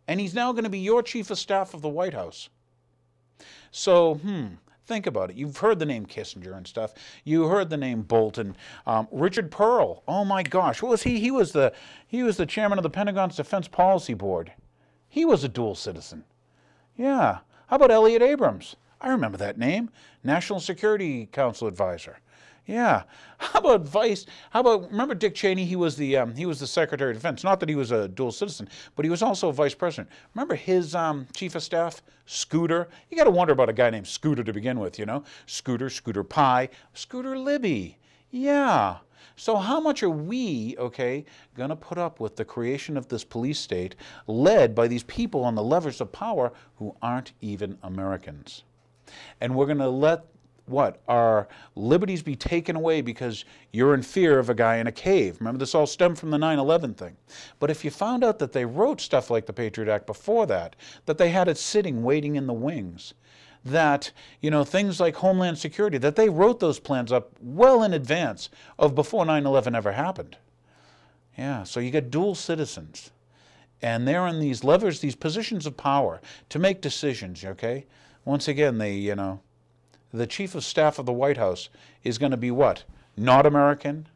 And he's now going to be your chief of staff of the White House. So, think about it. You've heard the name Kissinger and stuff. You heard the name Bolton. Richard Pearl. Oh my gosh, what was he? He was the chairman of the Pentagon's Defense Policy Board. He was a dual citizen. Yeah. How about Elliot Abrams? I remember that name. National Security Council advisor. Yeah. How about remember Dick Cheney? He was the Secretary of Defense. Not that he was a dual citizen, but he was also vice president. Remember his chief of staff, Scooter? You got to wonder about a guy named Scooter to begin with, you know? Scooter, Scooter Pie, Scooter Libby. Yeah. So how much are we, okay, going to put up with the creation of this police state led by these people on the levers of power who aren't even Americans? And we're going to let what? Our liberties be taken away because you're in fear of a guy in a cave. Remember, this all stemmed from the 9/11 thing. But if you found out that they wrote stuff like the Patriot Act before that they had it sitting, waiting in the wings, that, you know, things like Homeland Security, that they wrote those plans up well in advance of before 9/11 ever happened. Yeah, so you got dual citizens. And they're in these levers, these positions of power to make decisions, okay? Once again, the chief of staff of the White House is going to be what? Not American?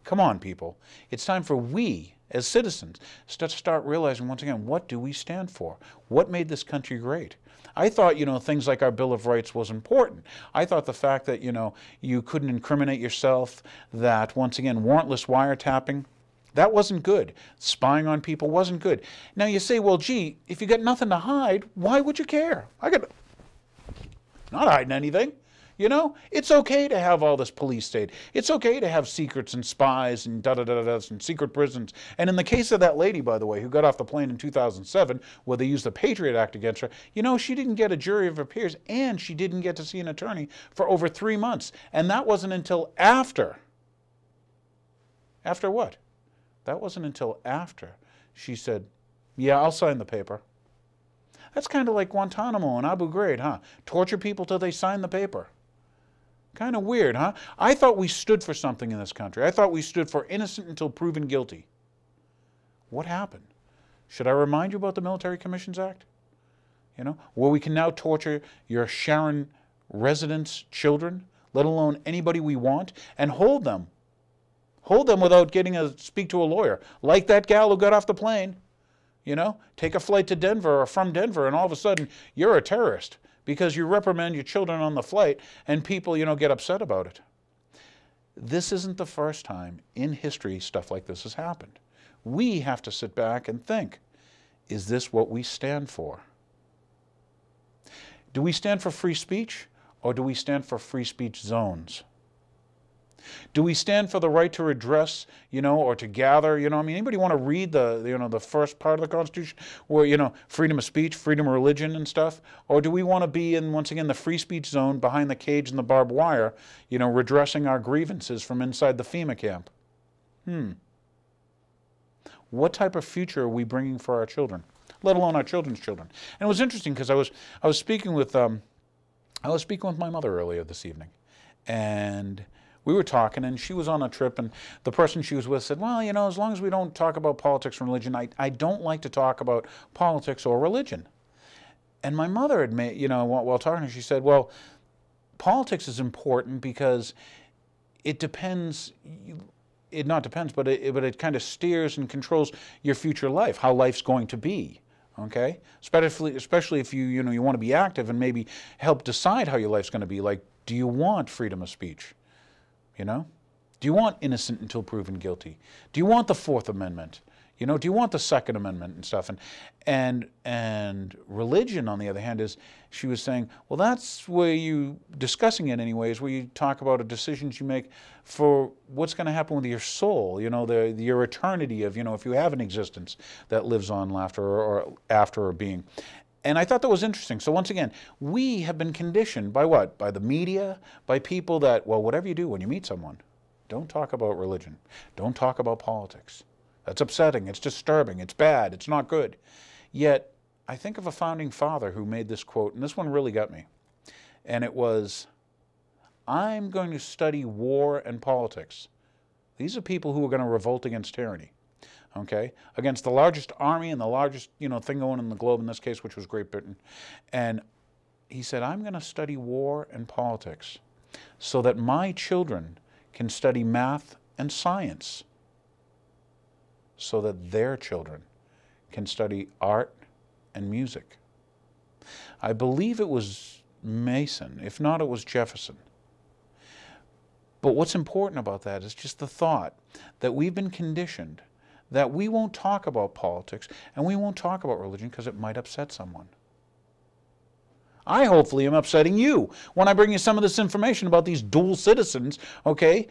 Come on, people. It's time for we, as citizens, to start realizing once again, what do we stand for? What made this country great? I thought, you know, things like our Bill of Rights was important. I thought the fact that, you know, you couldn't incriminate yourself, that, once again, warrantless wiretapping, that wasn't good. Spying on people wasn't good. Now you say, well, gee, if you got nothing to hide, why would you care? Not hiding anything. You know, it's okay to have all this police state. It's okay to have secrets and spies and da-da-da-da-da and secret prisons. And in the case of that lady, by the way, who got off the plane in 2007, where they used the Patriot Act against her, you know, she didn't get a jury of her peers, and she didn't get to see an attorney for over 3 months. And that wasn't until after. After what? That wasn't until after she said, yeah, I'll sign the paper. That's kind of like Guantanamo and Abu Ghraib, huh? Torture people till they sign the paper. Kind of weird, huh? I thought we stood for something in this country. I thought we stood for innocent until proven guilty. What happened? Should I remind you about the Military Commissions Act? You know, where we can now torture your Sharon residents' children, let alone anybody we want, and hold them. Hold them without getting to speak to a lawyer. Like that gal who got off the plane. You know, take a flight to Denver or from Denver, and all of a sudden you're a terrorist because you reprimand your children on the flight, and people, you know, get upset about it. This isn't the first time in history stuff like this has happened. We have to sit back and think, is this what we stand for? Do we stand for free speech, or do we stand for free speech zones? Do we stand for the right to redress, you know, or to gather, you know, I mean, anybody want to read the first part of the Constitution where, you know, freedom of speech, freedom of religion and stuff? Or do we want to be in, once again, the free speech zone behind the cage and the barbed wire, you know, redressing our grievances from inside the FEMA camp? What type of future are we bringing for our children, let alone our children's children? And it was interesting because I was speaking with my mother earlier this evening, and we were talking, and she was on a trip, and the person she was with said, well, you know, as long as we don't talk about politics and religion, I don't like to talk about politics or religion. And my mother had made, you know, while talking to her, she said, well, politics is important because it depends, but it kind of steers and controls your future life, how life's going to be. Okay? Especially if you want to be active and maybe help decide how your life's going to be. Like, do you want freedom of speech? You know? Do you want innocent until proven guilty? Do you want the Fourth Amendment? You know, do you want the Second Amendment and stuff? And religion, on the other hand, is, she was saying, well, that's where you, discussing it anyways, where you talk about the decisions you make for what's going to happen with your soul, you know, your eternity of, you know, if you have an existence that lives on after or being. And I thought that was interesting. So once again, we have been conditioned by what? By the media, by people that, well, whatever you do when you meet someone, don't talk about religion. Don't talk about politics. That's upsetting. It's disturbing. It's bad. It's not good. Yet, I think of a founding father who made this quote, and this one really got me. And it was, I'm going to study war and politics. These are people who are going to revolt against tyranny. okay, against the largest army and the largest, thing going in the globe in this case, which was Great Britain. And he said, I'm going to study war and politics so that my children can study math and science, so that their children can study art and music. I believe it was Mason. If not, it was Jefferson. But what's important about that is just the thought that we've been conditioned that we won't talk about politics and we won't talk about religion because it might upset someone. I hopefully am upsetting you when I bring you some of this information about these dual citizens, okay?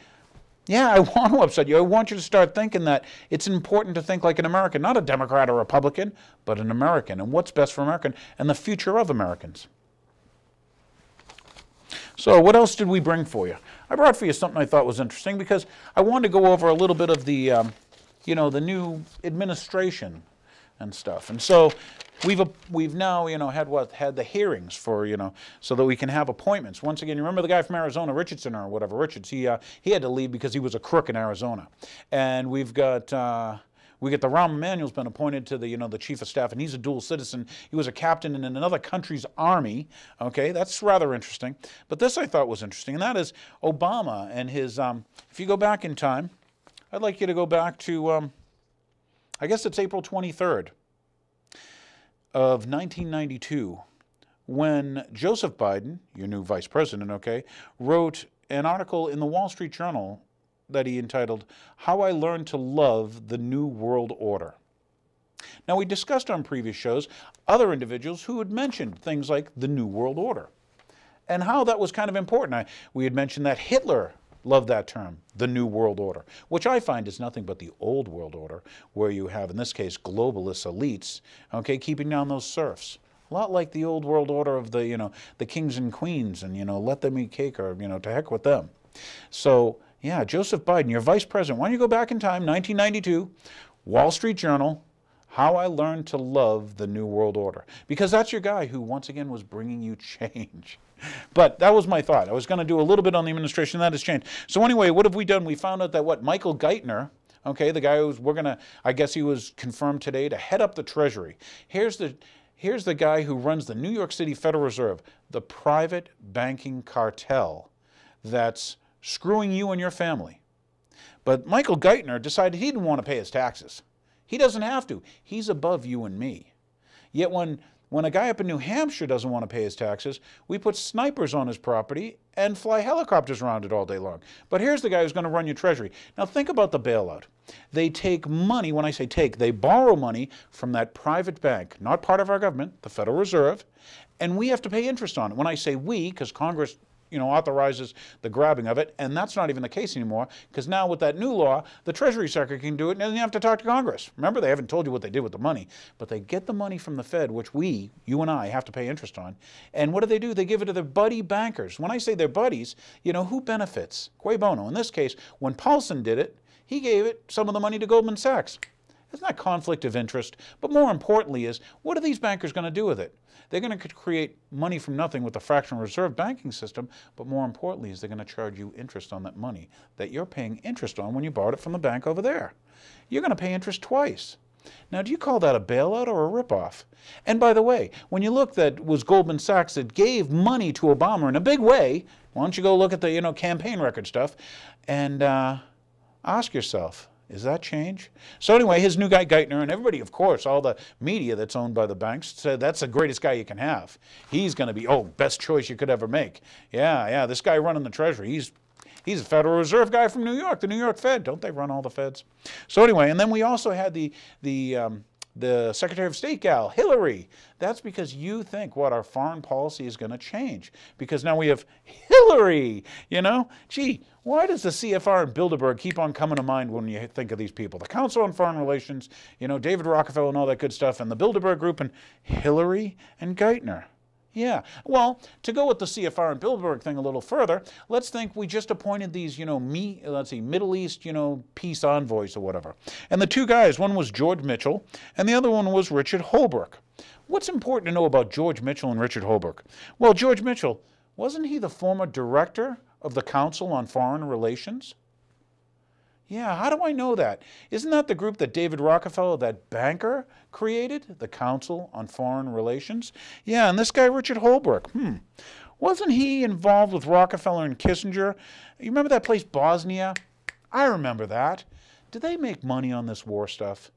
Yeah, I want to upset you. I want you to start thinking that it's important to think like an American, not a Democrat or Republican, but an American, and what's best for American and the future of Americans. So what else did we bring for you? I brought for you something I thought was interesting because I wanted to go over a little bit of the, the new administration and stuff. And so we've now, had the hearings for, so that we can have appointments. Once again, you remember the guy from Arizona, Richardson or whatever, Richards, he had to leave because he was a crook in Arizona. And we've got, the Rahm Emanuel's been appointed to the chief of staff, and he's a dual citizen. He was a captain in another country's army. Okay, that's rather interesting. But this I thought was interesting, and that is Obama and his, if you go back in time, I'd like you to go back to, I guess it's April 23rd. Of 1992, when Joseph Biden, your new vice president, okay, wrote an article in the Wall Street Journal that he entitled, How I Learned to Love the New World Order. Now, we discussed on previous shows other individuals who had mentioned things like the New World Order and how that was kind of important. We had mentioned that Hitler loved that term, the New World Order, which I find is nothing but the old world order, where you have, in this case, globalist elites, okay, keeping down those serfs. A lot like the old world order of the, the kings and queens and, let them eat cake or, to heck with them. So, yeah, Joseph Biden, your vice president, why don't you go back in time, 1992, Wall Street Journal, How I Learned to Love the New World Order. Because that's your guy who, once again, was bringing you change. But that was my thought. I was going to do a little bit on the administration. That has changed. So anyway, what have we done? We found out that Michael Geithner, okay, the guy who's, I guess he was confirmed today to head up the Treasury. Here's the guy who runs the New York City Federal Reserve, the private banking cartel that's screwing you and your family. But Michael Geithner decided he didn't want to pay his taxes. He doesn't have to. He's above you and me. Yet when a guy up in New Hampshire doesn't want to pay his taxes, we put snipers on his property and fly helicopters around it all day long. But here's the guy who's going to run your treasury. Now think about the bailout. They take money, when I say take, they borrow money from that private bank, not part of our government, the Federal Reserve, and we have to pay interest on it. When I say we, because Congress authorizes the grabbing of it, and that's not even the case anymore, because now with that new law, the Treasury Secretary can do it, and then you have to talk to Congress. Remember, they haven't told you what they did with the money, but they get the money from the Fed, which you and I, have to pay interest on, and what do? They give it to their buddy bankers. When I say their buddies, who benefits? Cui bono. In this case, when Paulson did it, he gave some of the money to Goldman Sachs. It's not conflict of interest, but more importantly is, what are these bankers going to do with it? They're going to create money from nothing with the fractional reserve banking system, but more importantly is they're going to charge you interest on that money that you're paying interest on when you borrowed it from the bank over there. You're going to pay interest twice. Now, do you call that a bailout or a ripoff? And by the way, when you look, that was Goldman Sachs that gave money to Obama in a big way. Why don't you go look at the campaign record stuff and ask yourself, is that change? So anyway, his new guy, Geithner, and everybody, of course, all the media that's owned by the banks, said that's the greatest guy you can have. He's going to be, best choice you could ever make. Yeah, this guy running the Treasury, he's a Federal Reserve guy from New York, the New York Fed. Don't they run all the Feds? So anyway, and then we also had the Secretary of State gal, Hillary. That's because you think our foreign policy is going to change. Because now we have Hillary, Gee, why does the CFR and Bilderberg keep on coming to mind when you think of these people? The Council on Foreign Relations, David Rockefeller and all that good stuff, and the Bilderberg Group, and Hillary and Geithner. Yeah, well, to go with the CFR and Bilderberg thing a little further, let's think we just appointed these, Middle East, peace envoys or whatever. And the two guys, one was George Mitchell, and the other one was Richard Holbrooke. What's important to know about George Mitchell and Richard Holbrooke? Well, George Mitchell, wasn't he the former director of the Council on Foreign Relations? Yeah, how do I know that? Isn't that the group that David Rockefeller, that banker, created? The Council on Foreign Relations? Yeah, and this guy, Richard Holbrooke, wasn't he involved with Rockefeller and Kissinger? You remember that place, Bosnia? I remember that. Did they make money on this war stuff?